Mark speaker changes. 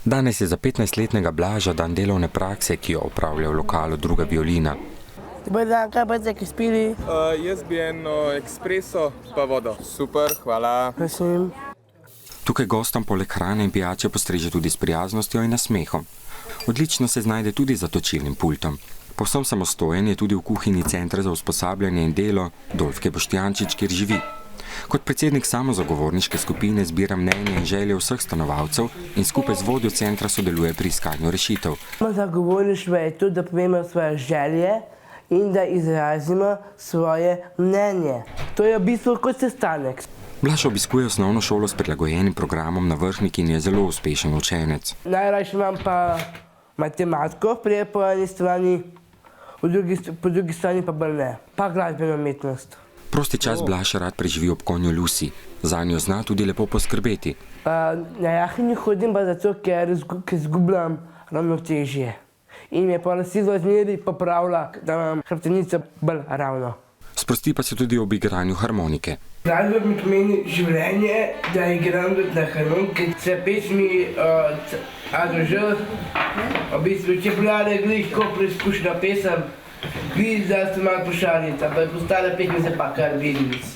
Speaker 1: Danes je za 15-letnega Blaža dan delovne prakse, ki jo opravlja v lokalu Druga violina.
Speaker 2: Dobar dan, kaj boste spili?
Speaker 3: Jaz bi eno ekspreso pa vodo. Super, hvala.
Speaker 2: Prosim.
Speaker 1: Tukaj gostom poleg hrane in pijače postreže tudi s prijaznostjo in nasmehom. Odlično se znajde tudi za točilnim pultom. Povsem samostojen je tudi v kuhinji Centra za usposabljanje in delo Dolfke Boštjančič, kjer živi. Kot predsednik samozagovorniške skupine zbira mnenje in želje vseh stanovalcev in skupaj z vodjo centra sodeluje pri iskanju rešitev.
Speaker 2: Samozagovorništvo je tudi, da povemo svoje želje in da izrazimo svoje mnenje. To je v bistvu kot sestanek.
Speaker 1: Blaž obiskuje osnovno šolo s prilagojenim programom na Vrhniki in je zelo uspešen učenec.
Speaker 2: Najrajši imam pa matematiko, prej po eni strani, po drugi strani pa bolj ne. Pa glasbeno umetnost.
Speaker 1: Prosti čas Blaž rad preživi ob konju Lucy. Zanjo zna tudi lepo poskrbeti.
Speaker 2: Na jahanje hodim pa zato, ker izgubljam ravnotežje. In me pa silo zmeri popravlja, da imam hrbtenico bolj ravno.
Speaker 1: Sprosti pa se tudi ob igranju harmonike.
Speaker 2: Glasba mi pomeni življenje, da igram tudi na harmonike. Se pesmi Ado Ž, v bistvu Čebulare, glih, ko preizkušena pesem, glih, da ste malo pošaljica, pa je postala pesmica pa kar vidnic.